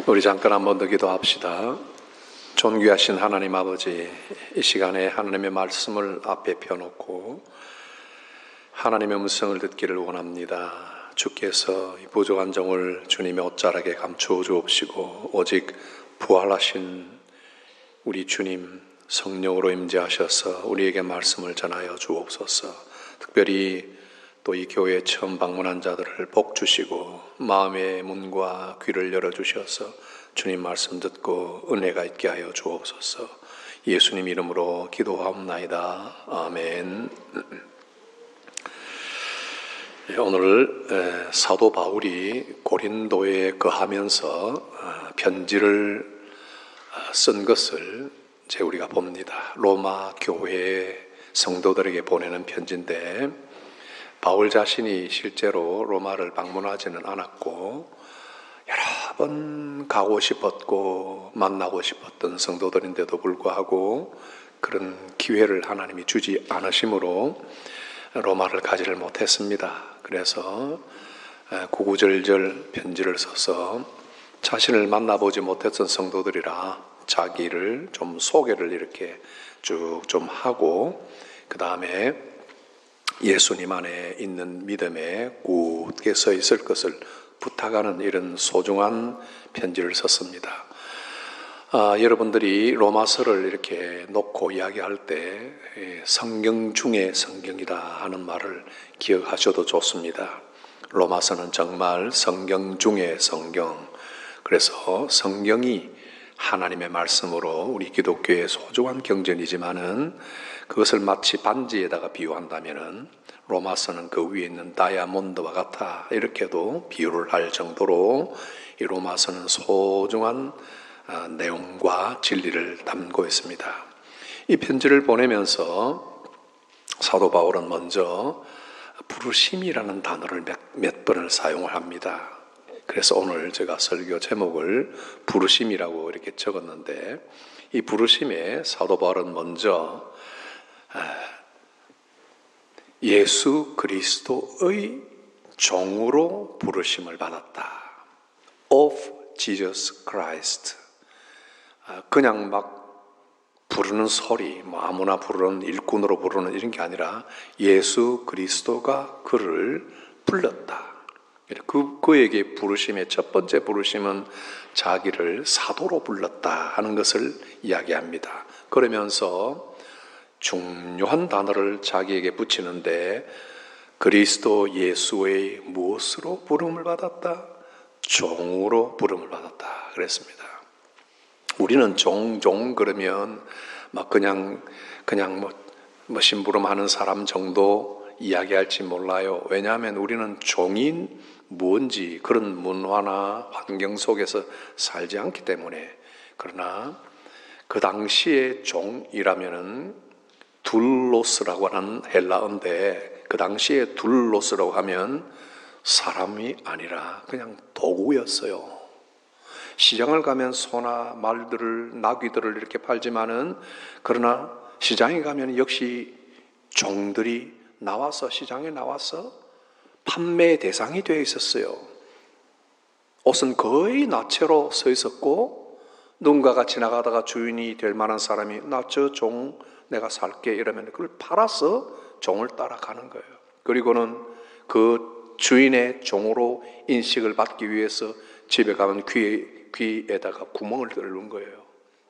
우리 잠깐 한번 더 기도합시다. 존귀하신 하나님 아버지, 이 시간에 하나님의 말씀을 앞에 펴놓고 하나님의 음성을 듣기를 원합니다. 주께서 이 부족한 종을 주님의 옷자락에 감추어 주옵시고 오직 부활하신 우리 주님 성령으로 임재하셔서 우리에게 말씀을 전하여 주옵소서. 특별히 또 이 교회에 처음 방문한 자들을 복 주시고 마음의 문과 귀를 열어주셔서 주님 말씀 듣고 은혜가 있게 하여 주옵소서. 예수님 이름으로 기도하옵나이다. 아멘. 오늘 사도 바울이 고린도에 거하면서 편지를 쓴 것을 우리가 봅니다. 로마 교회 성도들에게 보내는 편지인데 바울 자신이 실제로 로마를 방문하지는 않았고 여러 번 가고 싶었고 만나고 싶었던 성도들인데도 불구하고 그런 기회를 하나님이 주지 않으심으로 로마를 가지를 못했습니다. 그래서 구구절절 편지를 써서 자신을 만나보지 못했던 성도들이라 자기를 좀 소개를 이렇게 쭉 좀 하고 그 다음에 예수님 안에 있는 믿음에 굳게 서 있을 것을 부탁하는 이런 소중한 편지를 썼습니다. 여러분들이 로마서를 이렇게 놓고 이야기할 때 성경 중에 성경이다 하는 말을 기억하셔도 좋습니다. 로마서는 정말 성경 중에 성경. 그래서 성경이 하나님의 말씀으로 우리 기독교의 소중한 경전이지만은 그것을 마치 반지에다가 비유한다면은 로마서는 그 위에 있는 다이아몬드와 같아 이렇게도 비유를 할 정도로 이 로마서는 소중한 내용과 진리를 담고 있습니다. 이 편지를 보내면서 사도 바울은 먼저 부르심이라는 단어를 몇 번을 사용을 합니다. 그래서 오늘 제가 설교 제목을 부르심이라고 이렇게 적었는데 이 부르심에 사도 바울은 먼저 예수 그리스도의 종으로 부르심을 받았다. Of Jesus Christ. 그냥 막 부르는 소리, 아무나 부르는 일꾼으로 부르는 이런 게 아니라 예수 그리스도가 그를 불렀다. 그에게 부르심의 첫 번째 부르심은 자기를 사도로 불렀다 하는 것을 이야기합니다. 그러면서 중요한 단어를 자기에게 붙이는데 그리스도 예수의 무엇으로 부름을 받았다? 종으로 부름을 받았다 그랬습니다. 우리는 종 그러면 막 그냥 뭐 심부름하는 사람 정도 이야기할지 몰라요. 왜냐하면 우리는 종인 뭔지 그런 문화나 환경 속에서 살지 않기 때문에. 그러나 그 당시에 종이라면은 둘로스라고 하는 헬라어인데 그 당시에 둘로스라고 하면 사람이 아니라 그냥 도구였어요. 시장을 가면 소나 말들을 나귀들을 이렇게 팔지만은 그러나 시장에 가면 역시 종들이 나와서 시장에 나와서 판매 대상이 되어 있었어요. 옷은 거의 나체로 서 있었고 누군가가 지나가다가 주인이 될 만한 사람이 나 저 종 내가 살게 이러면 그걸 팔아서 종을 따라가는 거예요. 그리고는 그 주인의 종으로 인식을 받기 위해서 집에 가면 귀에다가 구멍을 뚫는 거예요.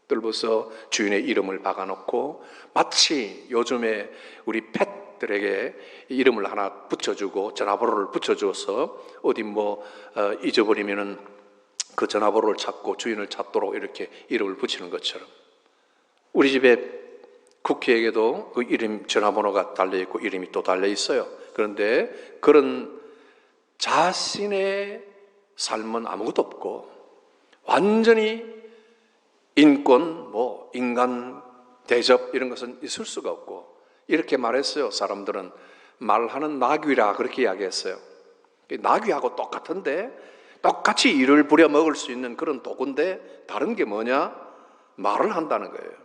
뚫어서 주인의 이름을 박아놓고 마치 요즘에 우리 펫들에게 이름을 하나 붙여주고 전화번호를 붙여줘서 어디 잊어버리면은 그 전화번호를 찾고 주인을 찾도록 이렇게 이름을 붙이는 것처럼 우리 집에 쿠키에게도 그 이름 전화번호가 달려있고 이름이 또 달려있어요. 그런데 그런 자신의 삶은 아무것도 없고 완전히 인권, 인간 대접 이런 것은 있을 수가 없고 이렇게 말했어요. 사람들은 말하는 나귀라 그렇게 이야기했어요. 나귀하고 똑같은데 똑같이 일을 부려먹을 수 있는 그런 도구인데 다른 게 뭐냐? 말을 한다는 거예요.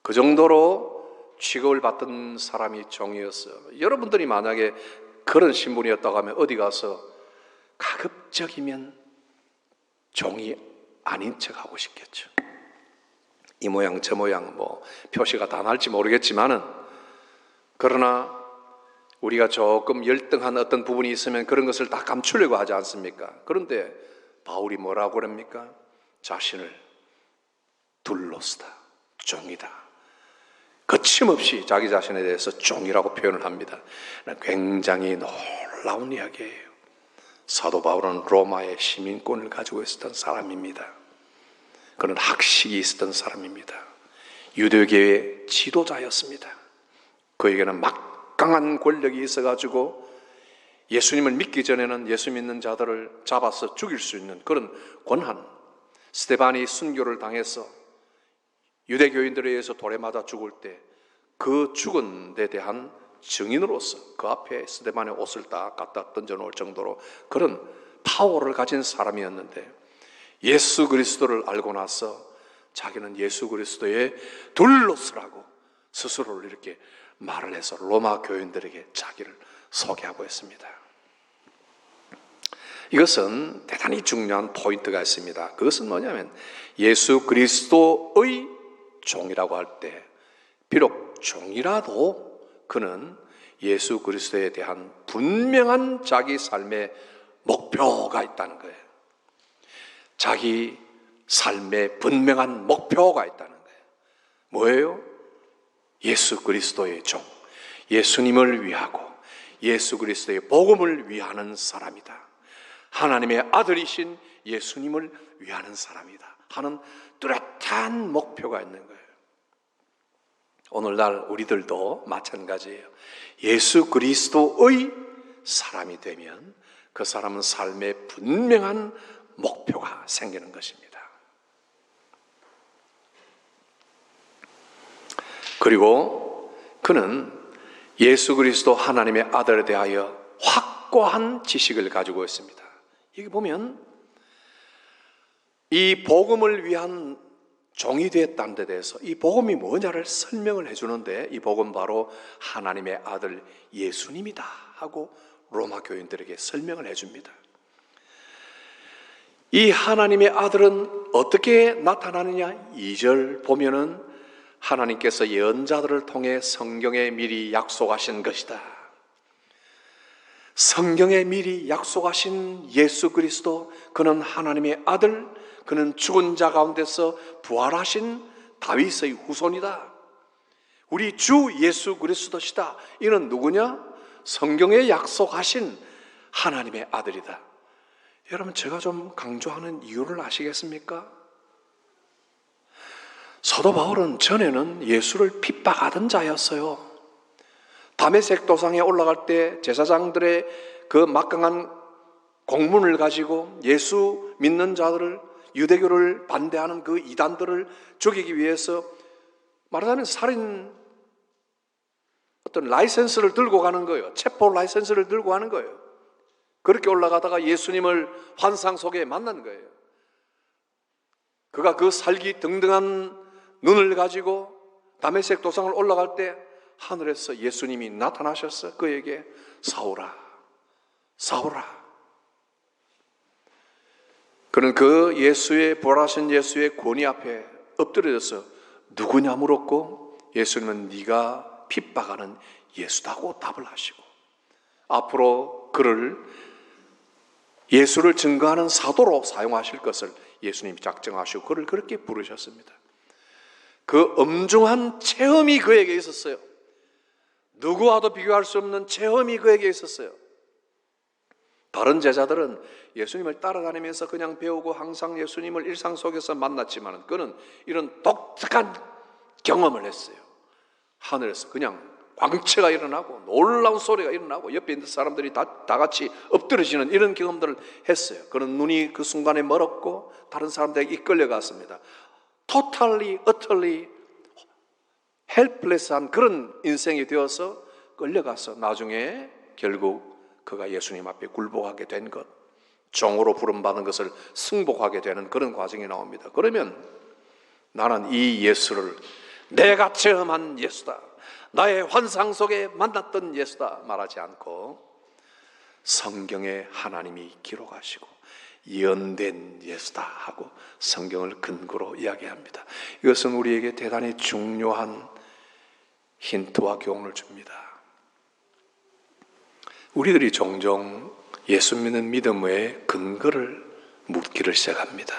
그 정도로 취급을 받던 사람이 종이었어요. 여러분들이 만약에 그런 신분이었다고 하면 어디 가서 가급적이면 종이 아닌 척하고 싶겠죠. 이 모양 저 모양 표시가 다 날지 모르겠지만은, 그러나 우리가 조금 열등한 어떤 부분이 있으면 그런 것을 다 감추려고 하지 않습니까? 그런데 바울이 뭐라고 그럽니까? 자신을 둘로스다, 종이다. 거침없이 자기 자신에 대해서 종이라고 표현을 합니다. 굉장히 놀라운 이야기예요. 사도 바울은 로마의 시민권을 가지고 있었던 사람입니다. 그는 학식이 있었던 사람입니다. 유대교의 지도자였습니다. 그에게는 막강한 권력이 있어가지고 예수님을 믿기 전에는 예수 믿는 자들을 잡아서 죽일 수 있는 그런 권한, 스데반이 순교를 당해서 유대교인들에 의해서 돌에 맞아 죽을 때 그 죽은 데 대한 증인으로서 그 앞에 스데반의 옷을 다 갖다 던져놓을 정도로 그런 파워를 가진 사람이었는데, 예수 그리스도를 알고 나서 자기는 예수 그리스도의 둘로스라고 스스로를 이렇게 말을 해서 로마 교인들에게 자기를 소개하고 있습니다. 이것은 대단히 중요한 포인트가 있습니다. 그것은 뭐냐면 예수 그리스도의 종이라고 할 때 비록 종이라도 그는 예수 그리스도에 대한 분명한 자기 삶의 목표가 있다는 거예요. 자기 삶의 분명한 목표가 있다는 거예요. 뭐예요? 예수 그리스도의 종, 예수님을 위하고 예수 그리스도의 복음을 위하는 사람이다. 하나님의 아들이신 예수님을 위하는 사람이다 하는 뚜렷한 목표가 있는 거예요. 오늘날 우리들도 마찬가지예요. 예수 그리스도의 사람이 되면 그 사람은 삶에 분명한 목표가 생기는 것입니다. 그리고 그는 예수 그리스도 하나님의 아들에 대하여 확고한 지식을 가지고 있습니다. 여기 보면 이 복음을 위한 종이 되었다는 데 대해서 이 복음이 뭐냐를 설명을 해주는데, 이 복음 바로 하나님의 아들 예수님이다 하고 로마 교인들에게 설명을 해줍니다. 이 하나님의 아들은 어떻게 나타나느냐? 2절 보면은 하나님께서 예언자들을 통해 성경에 미리 약속하신 것이다. 성경에 미리 약속하신 예수 그리스도, 그는 하나님의 아들, 그는 죽은 자 가운데서 부활하신 다윗의 후손이다. 우리 주 예수 그리스도시다. 이는 누구냐? 성경에 약속하신 하나님의 아들이다. 여러분, 제가 좀 강조하는 이유를 아시겠습니까? 사도 바울은 전에는 예수를 핍박하던 자였어요. 다메섹 도상에 올라갈 때 제사장들의 그 막강한 공문을 가지고 예수 믿는 자들을, 유대교를 반대하는 그 이단들을 죽이기 위해서 말하자면 살인 어떤 라이센스를 들고 가는 거예요. 체포 라이센스를 들고 가는 거예요. 그렇게 올라가다가 예수님을 환상 속에 만난 거예요. 그가 그 살기 등등한 눈을 가지고 다메섹 도상을 올라갈 때 하늘에서 예수님이 나타나셨어. 그에게 사울아, 사울아. 그는 그 예수의 부활하신 예수의 권위 앞에 엎드려져서 누구냐 물었고, 예수님은 네가 핍박하는 예수다고 답을 하시고, 앞으로 그를 예수를 증거하는 사도로 사용하실 것을 예수님이 작정하시고 그를 그렇게 부르셨습니다. 그 엄중한 체험이 그에게 있었어요. 누구와도 비교할 수 없는 체험이 그에게 있었어요. 다른 제자들은 예수님을 따라다니면서 그냥 배우고 항상 예수님을 일상 속에서 만났지만 그는 이런 독특한 경험을 했어요. 하늘에서 그냥 광채가 일어나고 놀라운 소리가 일어나고 옆에 있는 사람들이 다 같이 엎드러지는 이런 경험들을 했어요. 그는 눈이 그 순간에 멀었고 다른 사람들에게 이끌려갔습니다. Totally, utterly helpless한 그런 인생이 되어서 끌려가서 나중에 결국 그가 예수님 앞에 굴복하게 된 것, 종으로 부름받은 것을 승복하게 되는 그런 과정이 나옵니다. 그러면 나는 이 예수를 내가 체험한 예수다, 나의 환상 속에 만났던 예수다 말하지 않고 성경에 하나님이 기록하시고 예언된 예수다 하고 성경을 근거로 이야기합니다. 이것은 우리에게 대단히 중요한 힌트와 교훈을 줍니다. 우리들이 종종 예수 믿는 믿음의 근거를 묻기를 시작합니다.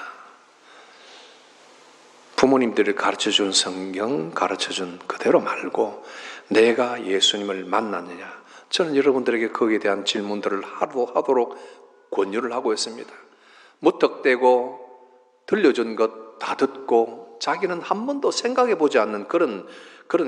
부모님들이 가르쳐준 성경, 가르쳐준 그대로 말고 내가 예수님을 만났느냐? 저는 여러분들에게 거기에 대한 질문들을 하도록 권유를 하고 있습니다. 무턱대고 들려준 것 다 듣고 자기는 한 번도 생각해 보지 않는 그런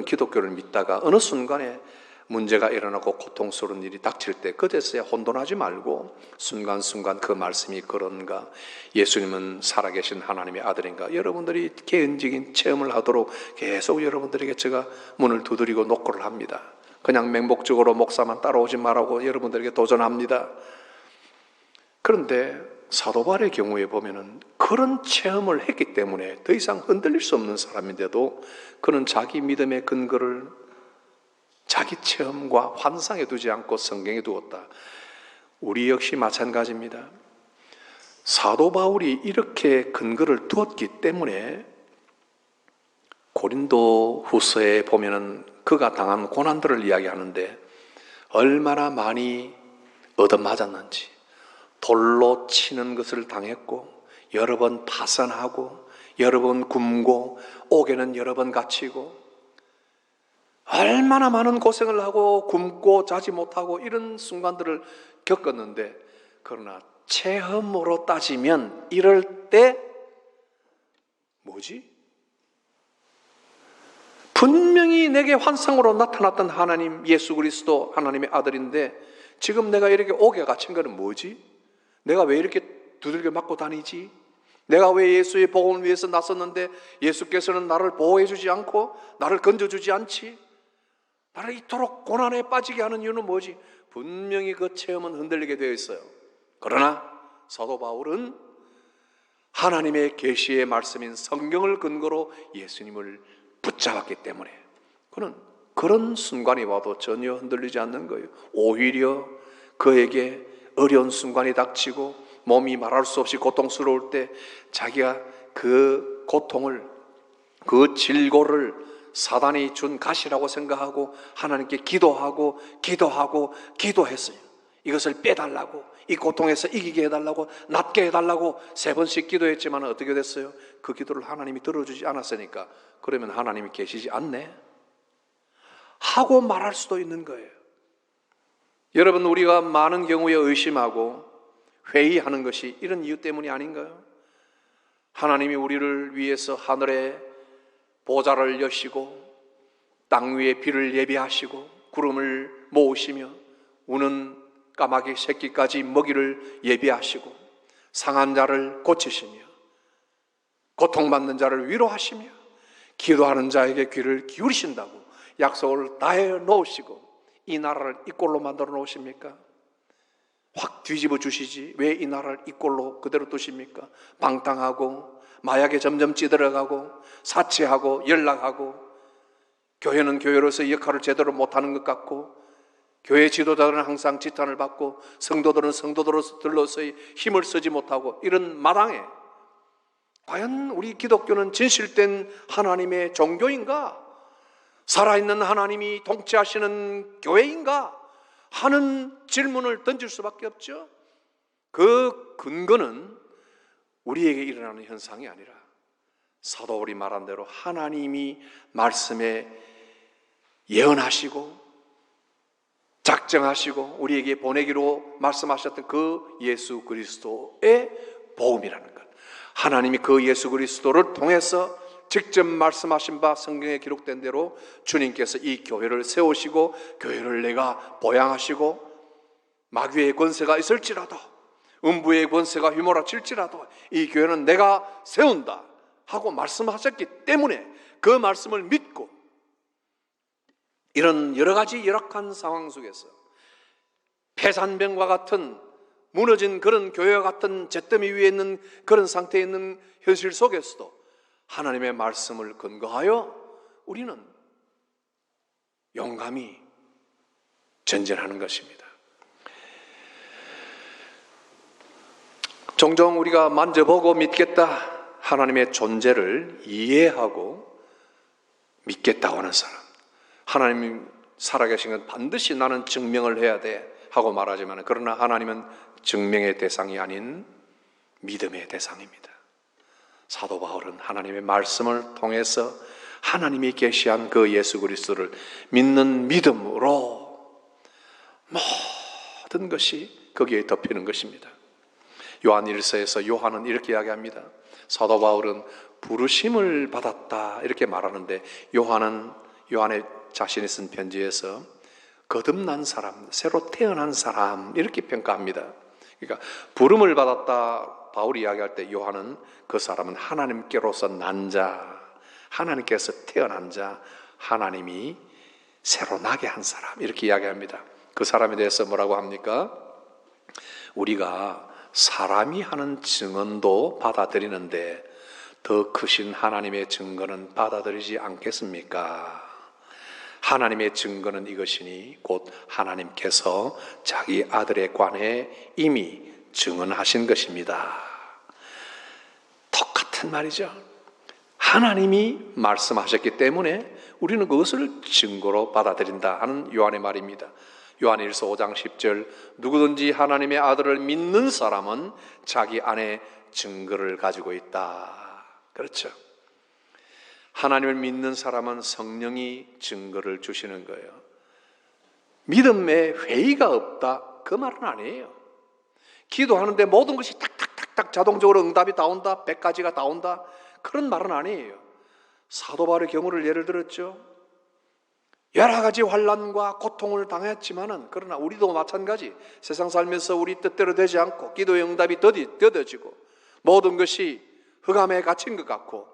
기독교를 믿다가 어느 순간에 문제가 일어나고 고통스러운 일이 닥칠 때 그제서야 혼돈하지 말고 순간순간 그 말씀이 그런가, 예수님은 살아계신 하나님의 아들인가, 여러분들이 개인적인 체험을 하도록 계속 여러분들에게 제가 문을 두드리고 노크를 합니다. 그냥 맹목적으로 목사만 따라오지 말라고 여러분들에게 도전합니다. 그런데 사도 바울의 경우에 보면은 그런 체험을 했기 때문에 더 이상 흔들릴 수 없는 사람인데도 그는 자기 믿음의 근거를 자기 체험과 환상에 두지 않고 성경에 두었다. 우리 역시 마찬가지입니다. 사도 바울이 이렇게 근거를 두었기 때문에 고린도 후서에 보면은 그가 당한 고난들을 이야기하는데 얼마나 많이 얻어맞았는지, 돌로 치는 것을 당했고 여러 번 파선하고 여러 번 굶고 옥에는 여러 번 갇히고 얼마나 많은 고생을 하고 굶고 자지 못하고 이런 순간들을 겪었는데, 그러나 체험으로 따지면 이럴 때 뭐지? 분명히 내게 환상으로 나타났던 하나님, 예수 그리스도 하나님의 아들인데 지금 내가 이렇게 옥에 갇힌 거는 뭐지? 내가 왜 이렇게 두들겨 맞고 다니지? 내가 왜 예수의 복음을 위해서 나섰는데 예수께서는 나를 보호해 주지 않고 나를 건져주지 않지? 나를 이토록 고난에 빠지게 하는 이유는 뭐지? 분명히 그 체험은 흔들리게 되어 있어요. 그러나 사도 바울은 하나님의 계시의 말씀인 성경을 근거로 예수님을 붙잡았기 때문에 그는 그런 순간이 와도 전혀 흔들리지 않는 거예요. 오히려 그에게 어려운 순간이 닥치고 몸이 말할 수 없이 고통스러울 때 자기가 그 고통을, 그 질고를 사단이 준 가시라고 생각하고 하나님께 기도하고 기도했어요. 이것을 빼달라고, 이 고통에서 이기게 해달라고, 낫게 해달라고 3번씩 기도했지만 어떻게 됐어요? 그 기도를 하나님이 들어주지 않았으니까 그러면 하나님이 계시지 않네? 하고 말할 수도 있는 거예요. 여러분, 우리가 많은 경우에 의심하고 회의하는 것이 이런 이유 때문이 아닌가요? 하나님이 우리를 위해서 하늘에 보좌를 여시고 땅 위에 비를 예비하시고 구름을 모으시며 우는 까마귀 새끼까지 먹이를 예비하시고 상한 자를 고치시며 고통받는 자를 위로하시며 기도하는 자에게 귀를 기울이신다고 약속을 다해 놓으시고 이 나라를 이 꼴로 만들어 놓으십니까? 확 뒤집어 주시지 왜 이 나라를 이 꼴로 그대로 두십니까? 방탕하고 마약에 점점 찌들어가고 사치하고 연락하고 교회는 교회로서 역할을 제대로 못하는 것 같고 교회 지도자들은 항상 지탄을 받고 성도들은 성도들로서의 힘을 쓰지 못하고 이런 마당에 과연 우리 기독교는 진실된 하나님의 종교인가? 살아있는 하나님이 통치하시는 교회인가? 하는 질문을 던질 수밖에 없죠. 그 근거는 우리에게 일어나는 현상이 아니라 사도 바울이 말한 대로 하나님이 말씀에 예언하시고 작정하시고 우리에게 보내기로 말씀하셨던 그 예수 그리스도의 복음이라는 것, 하나님이 그 예수 그리스도를 통해서 직접 말씀하신 바 성경에 기록된 대로 주님께서 이 교회를 세우시고 교회를 내가 보양하시고 마귀의 권세가 있을지라도 음부의 권세가 휘몰아칠지라도 이 교회는 내가 세운다 하고 말씀하셨기 때문에 그 말씀을 믿고 이런 여러 가지 열악한 상황 속에서 폐산병과 같은 무너진 그런 교회와 같은 잿더미 위에 있는 그런 상태에 있는 현실 속에서도 하나님의 말씀을 근거하여 우리는 용감히 전진하는 것입니다. 종종 우리가 만져보고 믿겠다, 하나님의 존재를 이해하고 믿겠다고 하는 사람, 하나님이 살아계신 건 반드시 나는 증명을 해야 돼 하고 말하지만, 그러나 하나님은 증명의 대상이 아닌 믿음의 대상입니다. 사도 바울은 하나님의 말씀을 통해서 하나님이 계시한 그 예수 그리스도를 믿는 믿음으로 모든 것이 거기에 덮이는 것입니다. 요한 1서에서 요한은 이렇게 이야기합니다. 사도 바울은 부르심을 받았다 이렇게 말하는데, 요한의 자신이 쓴 편지에서 거듭난 사람, 새로 태어난 사람 이렇게 평가합니다. 그러니까 부름을 받았다 바울이 이야기할 때, 요한은 그 사람은 하나님께로서 난 자, 하나님께서 태어난 자, 하나님이 새로 나게 한 사람 이렇게 이야기합니다. 그 사람에 대해서 뭐라고 합니까? 우리가 사람이 하는 증언도 받아들이는데 더 크신 하나님의 증거는 받아들이지 않겠습니까? 하나님의 증거는 이것이니 곧 하나님께서 자기 아들에 관해 이미 증언하신 것입니다. 똑같은 말이죠. 하나님이 말씀하셨기 때문에 우리는 그것을 증거로 받아들인다 하는 요한의 말입니다. 요한일서 5장 10절, 누구든지 하나님의 아들을 믿는 사람은 자기 안에 증거를 가지고 있다. 그렇죠. 하나님을 믿는 사람은 성령이 증거를 주시는 거예요. 믿음에 회의가 없다, 그 말은 아니에요. 기도하는데 모든 것이 탁탁탁탁 자동적으로 응답이 나온다, 100가지가 나온다, 그런 말은 아니에요. 사도 바울의 경우를 예를 들었죠. 여러 가지 환난과 고통을 당했지만은, 그러나 우리도 마찬가지, 세상 살면서 우리 뜻대로 되지 않고 기도의 응답이 더뎌지고 모든 것이 흑암에 갇힌 것 같고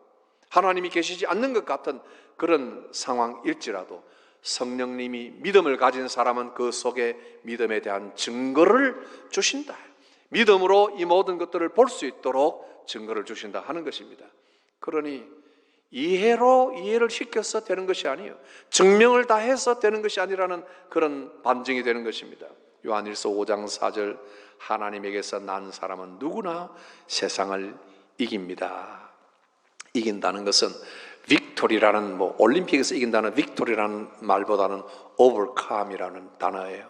하나님이 계시지 않는 것 같은 그런 상황일지라도 성령님이 믿음을 가진 사람은 그 속에 믿음에 대한 증거를 주신다. 믿음으로 이 모든 것들을 볼 수 있도록 증거를 주신다 하는 것입니다. 그러니 이해로 이해를 시켜서 되는 것이 아니에요. 증명을 다 해서 되는 것이 아니라는 그런 반증이 되는 것입니다. 요한일서 5장 4절, 하나님에게서 난 사람은 누구나 세상을 이깁니다. 이긴다는 것은 빅토리라는, 올림픽에서 이긴다는 빅토리라는 말보다는 overcome이라는 단어예요.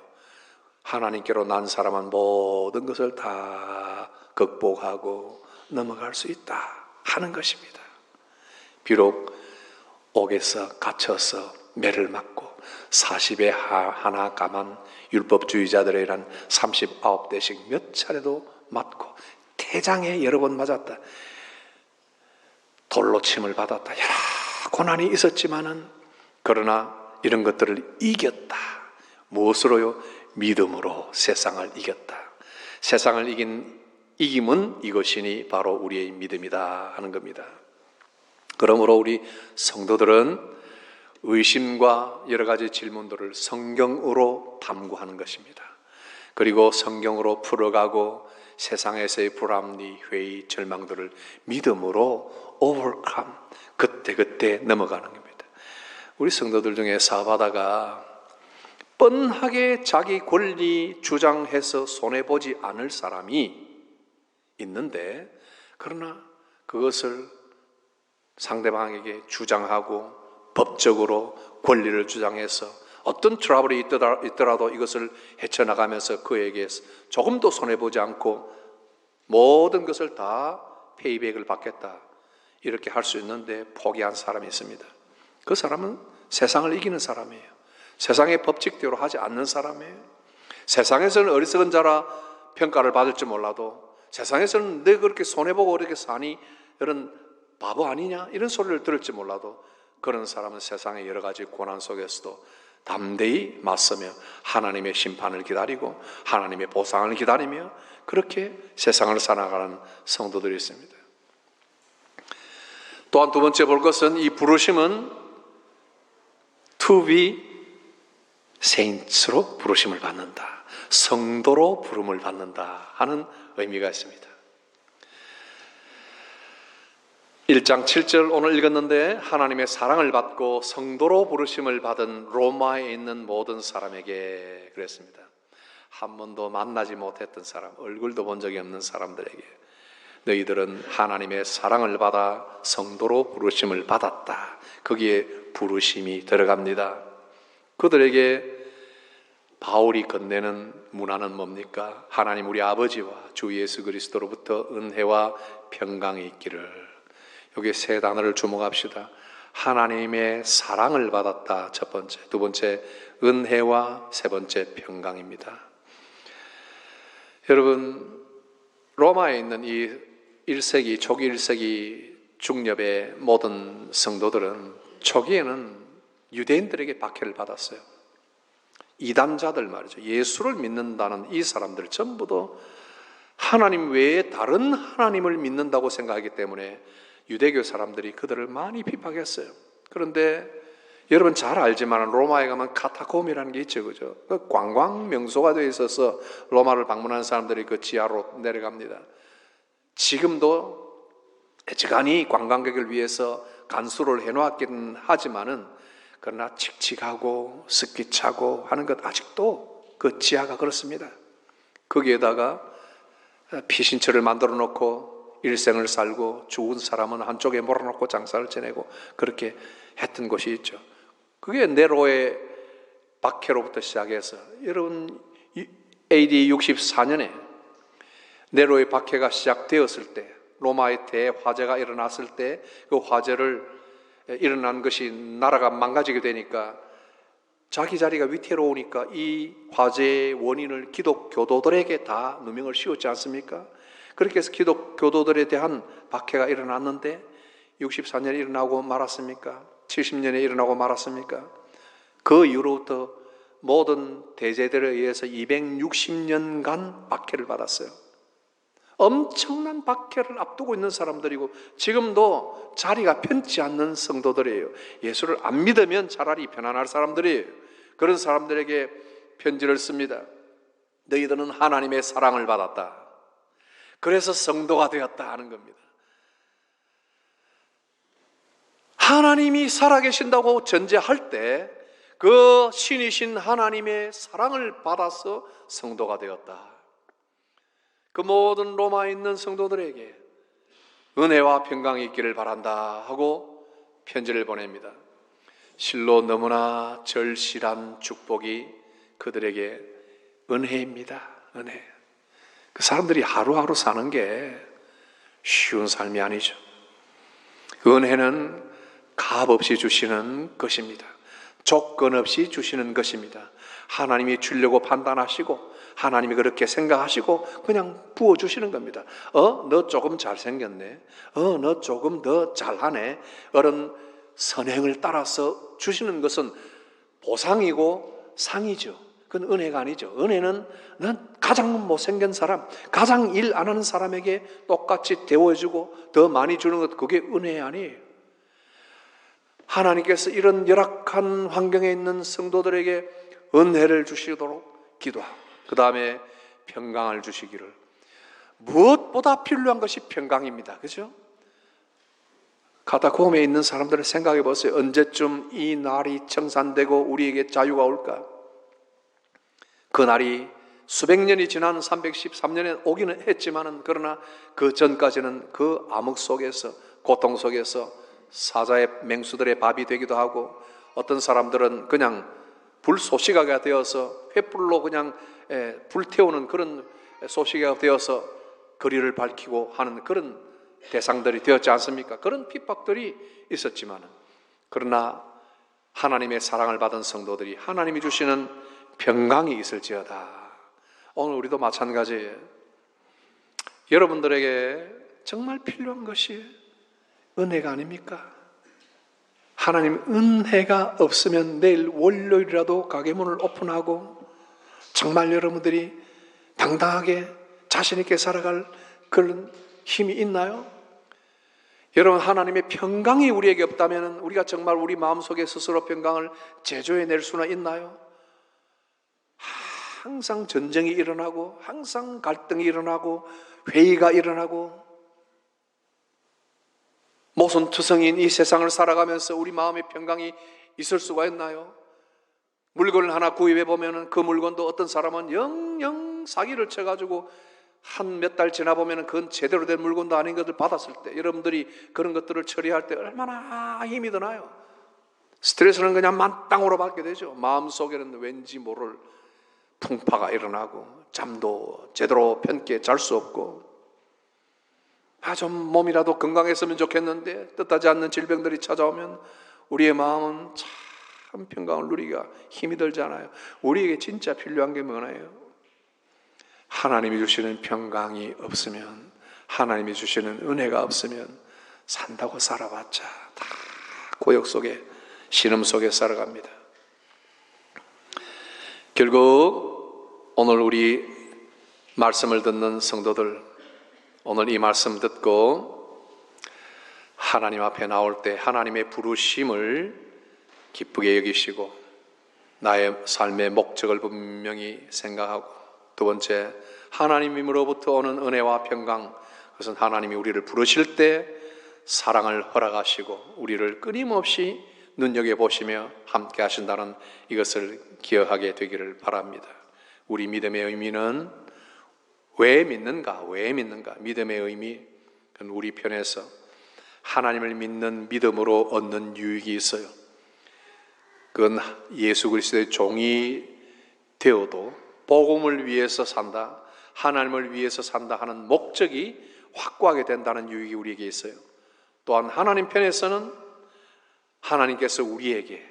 하나님께로 난 사람은 모든 것을 다 극복하고 넘어갈 수 있다 하는 것입니다. 비록 옥에서 갇혀서 매를 맞고 40에 하나 감한 율법주의자들에 의한 39대씩 몇 차례도 맞고 태장에 여러 번 맞았다, 돌로 침을 받았다, 여러 고난이 있었지만은, 그러나 이런 것들을 이겼다. 무엇으로요? 믿음으로 세상을 이겼다. 세상을 이김은 이것이니 바로 우리의 믿음이다 하는 겁니다. 그러므로 우리 성도들은 의심과 여러 가지 질문들을 성경으로 탐구하는 것입니다. 그리고 성경으로 풀어가고 세상에서의 불합리, 회의, 절망들을 믿음으로 overcome, 그때그때 넘어가는 겁니다. 우리 성도들 중에 사업하다가 뻔하게 자기 권리 주장해서 손해보지 않을 사람이 있는데, 그러나 그것을 상대방에게 주장하고 법적으로 권리를 주장해서 어떤 트러블이 있더라도 이것을 헤쳐나가면서 그에게 조금도 손해보지 않고 모든 것을 다 페이백을 받겠다, 이렇게 할 수 있는데 포기한 사람이 있습니다. 그 사람은 세상을 이기는 사람이에요. 세상의 법칙대로 하지 않는 사람이에요. 세상에서는 어리석은 자라 평가를 받을지 몰라도 세상에서는 너 그렇게 손해보고 그렇게 사니 이런 바보 아니냐 이런 소리를 들을지 몰라도, 그런 사람은 세상의 여러 가지 고난 속에서도 담대히 맞서며 하나님의 심판을 기다리고 하나님의 보상을 기다리며 그렇게 세상을 살아가는 성도들이 있습니다. 또한 두 번째 볼 것은, 이 부르심은 to be saints로 부르심을 받는다, 성도로 부름을 받는다 하는 의미가 있습니다. 1장 7절 오늘 읽었는데, 하나님의 사랑을 받고 성도로 부르심을 받은 로마에 있는 모든 사람에게 그랬습니다. 한 번도 만나지 못했던 사람, 얼굴도 본 적이 없는 사람들에게 너희들은 하나님의 사랑을 받아 성도로 부르심을 받았다. 거기에 부르심이 들어갑니다. 그들에게 바울이 건네는 문화는 뭡니까? 하나님 우리 아버지와 주 예수 그리스도로부터 은혜와 평강이 있기를. 여기 세 단어를 주목합시다. 하나님의 사랑을 받았다, 첫 번째. 두 번째, 은혜와 세 번째, 평강입니다. 여러분, 로마에 있는 이 1세기, 초기 1세기 중엽의 모든 성도들은 초기에는 유대인들에게 박해를 받았어요. 이단자들 말이죠. 예수를 믿는다는 이 사람들 전부도 하나님 외에 다른 하나님을 믿는다고 생각하기 때문에 유대교 사람들이 그들을 많이 비판했어요. 그런데 여러분 잘 알지만 로마에 가면 카타콤이라는 게 있죠, 그죠? 그 관광 명소가 되어 있어서 로마를 방문하는 사람들이 그 지하로 내려갑니다. 지금도 애지간히 관광객을 위해서 간수를 해놓았긴 하지만은 그러나 칙칙하고 습기차고 하는 것 아직도 그 지하가 그렇습니다. 거기에다가 피신처를 만들어 놓고 일생을 살고 죽은 사람은 한쪽에 몰아놓고 장사를 지내고 그렇게 했던 곳이 있죠. 그게 네로의 박해로부터 시작해서 여러분 AD 64년에 네로의 박해가 시작되었을 때 로마의 대화재가 일어났을 때 그 화재를 일어난 것이 나라가 망가지게 되니까 자기 자리가 위태로우니까 이 화재의 원인을 기독교도들에게 다 누명을 씌웠지 않습니까? 그렇게 해서 기독교도들에 대한 박해가 일어났는데 64년에 일어나고 말았습니까? 70년에 일어나고 말았습니까? 그 이후로부터 모든 대제들에 의해서 260년간 박해를 받았어요. 엄청난 박해를 앞두고 있는 사람들이고 지금도 자리가 편치 않는 성도들이에요. 예수를 안 믿으면 차라리 편안할 사람들이에요. 그런 사람들에게 편지를 씁니다. 너희들은 하나님의 사랑을 받았다. 그래서 성도가 되었다 하는 겁니다. 하나님이 살아계신다고 전제할 때 그 신이신 하나님의 사랑을 받아서 성도가 되었다. 그 모든 로마에 있는 성도들에게 은혜와 평강이 있기를 바란다 하고 편지를 보냅니다. 실로 너무나 절실한 축복이 그들에게 은혜입니다. 은혜. 그 사람들이 하루하루 사는 게 쉬운 삶이 아니죠. 은혜는 값 없이 주시는 것입니다. 조건 없이 주시는 것입니다. 하나님이 주려고 판단하시고 하나님이 그렇게 생각하시고 그냥 부어주시는 겁니다. 너 조금 잘생겼네. 너 조금 더 잘하네. 이런 선행을 따라서 주시는 것은 보상이고 상이죠. 그건 은혜가 아니죠. 은혜는 난 가장 못생긴 사람, 가장 일 안 하는 사람에게 똑같이 대워주고 더 많이 주는 것, 그게 은혜 아니에요. 하나님께서 이런 열악한 환경에 있는 성도들에게 은혜를 주시도록 기도하고 그 다음에 평강을 주시기를. 무엇보다 필요한 것이 평강입니다. 그죠? 카타콤에 있는 사람들을 생각해 보세요. 언제쯤 이 날이 청산되고 우리에게 자유가 올까? 그 날이 수백 년이 지난 313년에 오기는 했지만은 그러나 그 전까지는 그 암흑 속에서 고통 속에서 사자의 맹수들의 밥이 되기도 하고 어떤 사람들은 그냥 불쏘시개가 되어서 횃불로 그냥 불태우는 그런 소시개가 되어서 거리를 밝히고 하는 그런 대상들이 되었지 않습니까? 그런 핍박들이 있었지만 그러나 하나님의 사랑을 받은 성도들이 하나님이 주시는 평강이 있을지어다. 오늘 우리도 마찬가지예요. 여러분들에게 정말 필요한 것이 은혜가 아닙니까? 하나님 은혜가 없으면 내일 월요일이라도 가게 문을 오픈하고 정말 여러분들이 당당하게 자신 있게 살아갈 그런 힘이 있나요? 여러분 하나님의 평강이 우리에게 없다면 우리가 정말 우리 마음속에 스스로 평강을 제조해낼 수는 있나요? 항상 전쟁이 일어나고 항상 갈등이 일어나고 회의가 일어나고 모순투성인 이 세상을 살아가면서 우리 마음의 평강이 있을 수가 있나요? 물건을 하나 구입해 보면 그 물건도 어떤 사람은 영영 사기를 쳐가지고 한 몇 달 지나 보면 그건 제대로 된 물건도 아닌 것을 받았을 때, 여러분들이 그런 것들을 처리할 때 얼마나 힘이 드나요? 스트레스는 그냥 만땅으로 받게 되죠. 마음속에는 왠지 모를 풍파가 일어나고 잠도 제대로 편하게 잘 수 없고, 좀 몸이라도 건강했으면 좋겠는데 뜻하지 않는 질병들이 찾아오면 우리의 마음은 참 평강을 누리기가 힘이 들잖아요. 우리에게 진짜 필요한 게 뭐나요? 하나님이 주시는 평강이 없으면, 하나님이 주시는 은혜가 없으면 산다고 살아봤자 다 고역 속에, 신음 속에 살아갑니다. 결국 오늘 우리 말씀을 듣는 성도들, 오늘 이 말씀 듣고 하나님 앞에 나올 때 하나님의 부르심을 기쁘게 여기시고 나의 삶의 목적을 분명히 생각하고, 두 번째, 하나님으로부터 오는 은혜와 평강, 그것은 하나님이 우리를 부르실 때 사랑을 허락하시고 우리를 끊임없이 눈여겨보시며 함께 하신다는 이것을 기억하게 되기를 바랍니다. 우리 믿음의 의미는 왜 믿는가? 믿음의 의미, 그건 우리 편에서 하나님을 믿는 믿음으로 얻는 유익이 있어요. 그건 예수 그리스도의 종이 되어도 복음을 위해서 산다, 하나님을 위해서 산다 하는 목적이 확고하게 된다는 유익이 우리에게 있어요. 또한 하나님 편에서는 하나님께서 우리에게,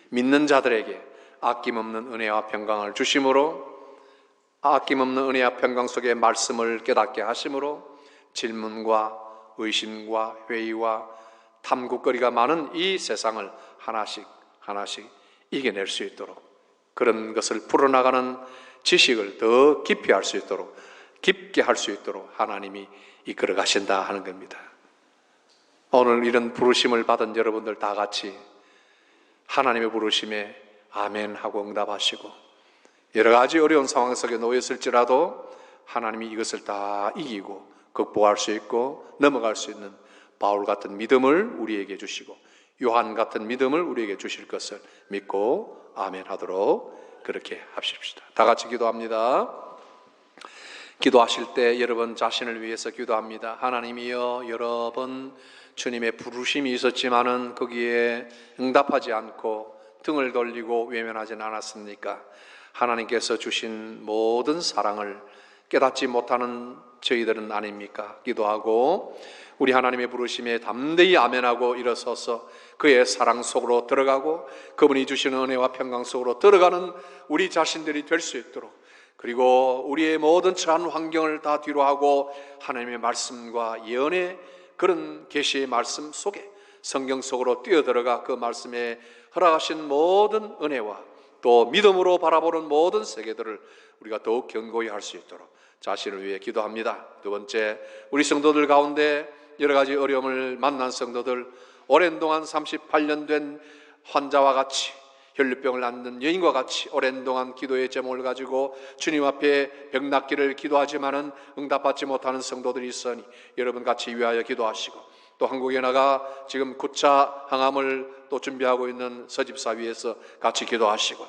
믿는 자들에게 아낌없는 은혜와 평강을 주심으로, 아낌없는 은혜와 평강 속에 말씀을 깨닫게 하심으로 질문과 의심과 회의와 탐구거리가 많은 이 세상을 하나씩 이겨낼 수 있도록, 그런 것을 풀어나가는 지식을 더 깊이 할 수 있도록, 깊게 할 수 있도록 하나님이 이끌어 가신다 하는 겁니다. 오늘 이런 부르심을 받은 여러분들 다 같이 하나님의 부르심에 아멘 하고 응답하시고, 여러 가지 어려운 상황 속에 놓였을지라도 하나님이 이것을 다 이기고 극복할 수 있고 넘어갈 수 있는 바울 같은 믿음을 우리에게 주시고 요한 같은 믿음을 우리에게 주실 것을 믿고 아멘 하도록 그렇게 합시다. 다 같이 기도합니다. 기도하실 때 여러분 자신을 위해서 기도합니다. 하나님이여, 여러 번 주님의 부르심이 있었지만은 거기에 응답하지 않고 등을 돌리고 외면하진 않았습니까? 하나님께서 주신 모든 사랑을 깨닫지 못하는 저희들은 아닙니까? 기도하고 우리 하나님의 부르심에 담대히 아멘하고 일어서서 그의 사랑 속으로 들어가고 그분이 주시는 은혜와 평강 속으로 들어가는 우리 자신들이 될 수 있도록, 그리고 우리의 모든 처한 환경을 다 뒤로하고 하나님의 말씀과 예언의 그런 계시의 말씀 속에, 성경 속으로 뛰어들어가 그 말씀에 허락하신 모든 은혜와 또 믿음으로 바라보는 모든 세계들을 우리가 더욱 견고히 할 수 있도록 자신을 위해 기도합니다. 두 번째, 우리 성도들 가운데 여러 가지 어려움을 만난 성도들, 오랜 동안 38년 된 환자와 같이, 혈류병을 앓는 여인과 같이 오랜 동안 기도의 제목을 가지고 주님 앞에 병 낫기를 기도하지만은 응답받지 못하는 성도들이 있으니 여러분 같이 위하여 기도하시고, 또 한국에 나가 지금 9차 항암을 또 준비하고 있는 서집사위에서 같이 기도하시고,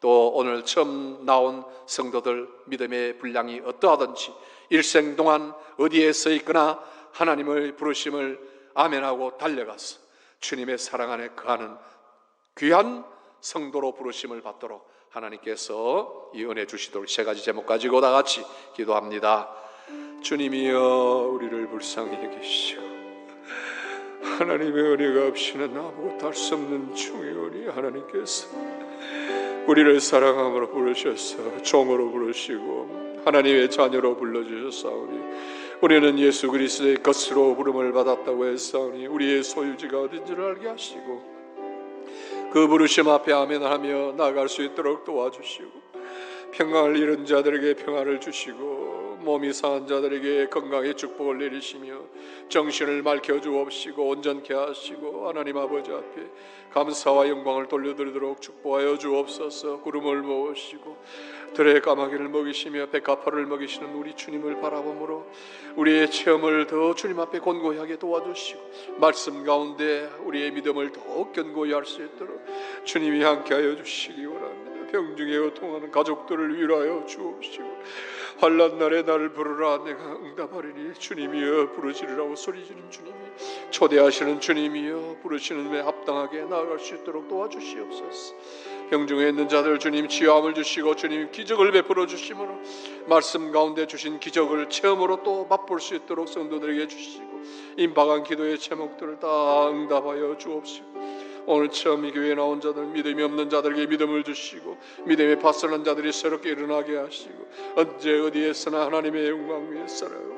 또 오늘 처음 나온 성도들 믿음의 분량이 어떠하든지 일생 동안 어디에 서 있거나 하나님의 부르심을 아멘하고 달려가서 주님의 사랑 안에 거하는 귀한 성도로 부르심을 받도록 하나님께서 이 은혜 주시도록 세 가지 제목 가지고 다 같이 기도합니다. 주님이여, 우리를 불쌍히 여기시오. 하나님의 은혜가 없이는 아무것도 할 수 없는 중요하니 하나님께서 우리를 사랑함으로 부르셔서 종으로 부르시고 하나님의 자녀로 불러주셨사오니, 우리는 예수 그리스도의 것으로 부름을 받았다고 했사오니 우리의 소유지가 어딘지를 알게 하시고 그 부르심 앞에 아멘하며 나아갈 수 있도록 도와주시고, 평강을 잃은 자들에게 평안을 주시고 몸이 상한 자들에게 건강의 축복을 내리시며 정신을 맑혀 주옵시고 온전케 하시고 하나님 아버지 앞에 감사와 영광을 돌려드리도록 축복하여 주옵소서. 구름을 모으시고 들의 까마귀를 먹이시며 백합화를 먹이시는 우리 주님을 바라보므로 우리의 체험을 더 주님 앞에 권고히 하게 도와주시고 말씀 가운데 우리의 믿음을 더욱 견고히 할 수 있도록 주님이 함께하여 주시기 원합니다. 병중에 고통하는 가족들을 위로하여 주옵시고, 환난 날에 나를 부르라 내가 응답하리니 주님이여 부르시리라고 소리지는 주님이, 초대하시는 주님이여 부르시는 데 합당하게 나아갈 수 있도록 도와주시옵소서. 병중에 있는 자들 주님 치유함을 주시고, 주님 기적을 베풀어 주심으로 말씀 가운데 주신 기적을 체험으로 또 맛볼 수 있도록 성도들에게 주시고, 임박한 기도의 제목들을 다 응답하여 주옵시고, 오늘 처음 이 교회에 나온 자들, 믿음이 없는 자들에게 믿음을 주시고, 믿음에 파선한 자들이 새롭게 일어나게 하시고, 언제 어디에서나 하나님의 영광 위에 살아요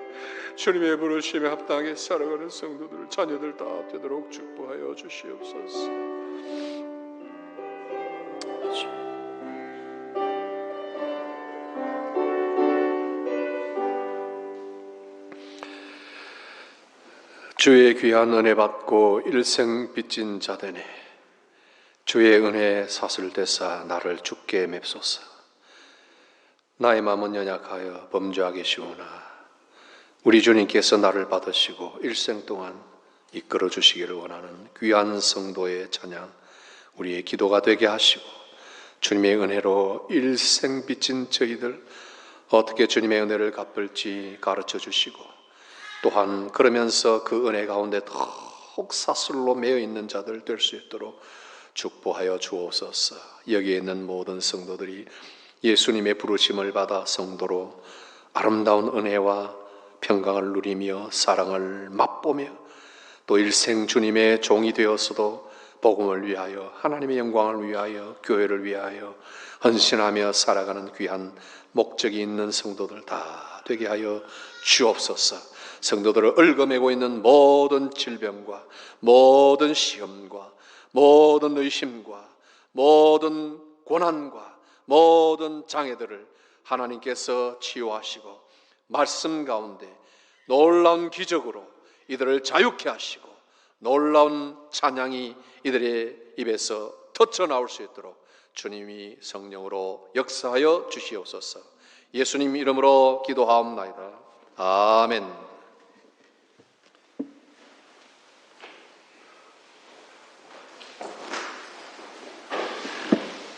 주님의 부르심에 합당하게 살아가는 성도들, 자녀들 다 되도록 축복하여 주시옵소서. 주의 귀한 은혜 받고 일생 빚진 자 되네, 주의 은혜에 사슬대사 나를 죽게 맵소서. 나의 마음은 연약하여 범죄하기 쉬우나 우리 주님께서 나를 받으시고 일생 동안 이끌어 주시기를 원하는 귀한 성도의 찬양, 우리의 기도가 되게 하시고, 주님의 은혜로 일생 빚진 저희들 어떻게 주님의 은혜를 갚을지 가르쳐 주시고, 또한 그러면서 그 은혜 가운데 더욱 사슬로 매여 있는 자들 될 수 있도록 축복하여 주옵소서. 여기에 있는 모든 성도들이 예수님의 부르심을 받아 성도로 아름다운 은혜와 평강을 누리며 사랑을 맛보며 또 일생 주님의 종이 되었어도 복음을 위하여, 하나님의 영광을 위하여, 교회를 위하여 헌신하며 살아가는 귀한 목적이 있는 성도들 다 되게 하여 주옵소서. 성도들을 얽어매고 있는 모든 질병과 모든 시험과 모든 의심과 모든 고난과 모든 장애들을 하나님께서 치유하시고, 말씀 가운데 놀라운 기적으로 이들을 자유케 하시고, 놀라운 찬양이 이들의 입에서 터져나올 수 있도록 주님이 성령으로 역사하여 주시옵소서. 예수님 이름으로 기도하옵나이다. 아멘.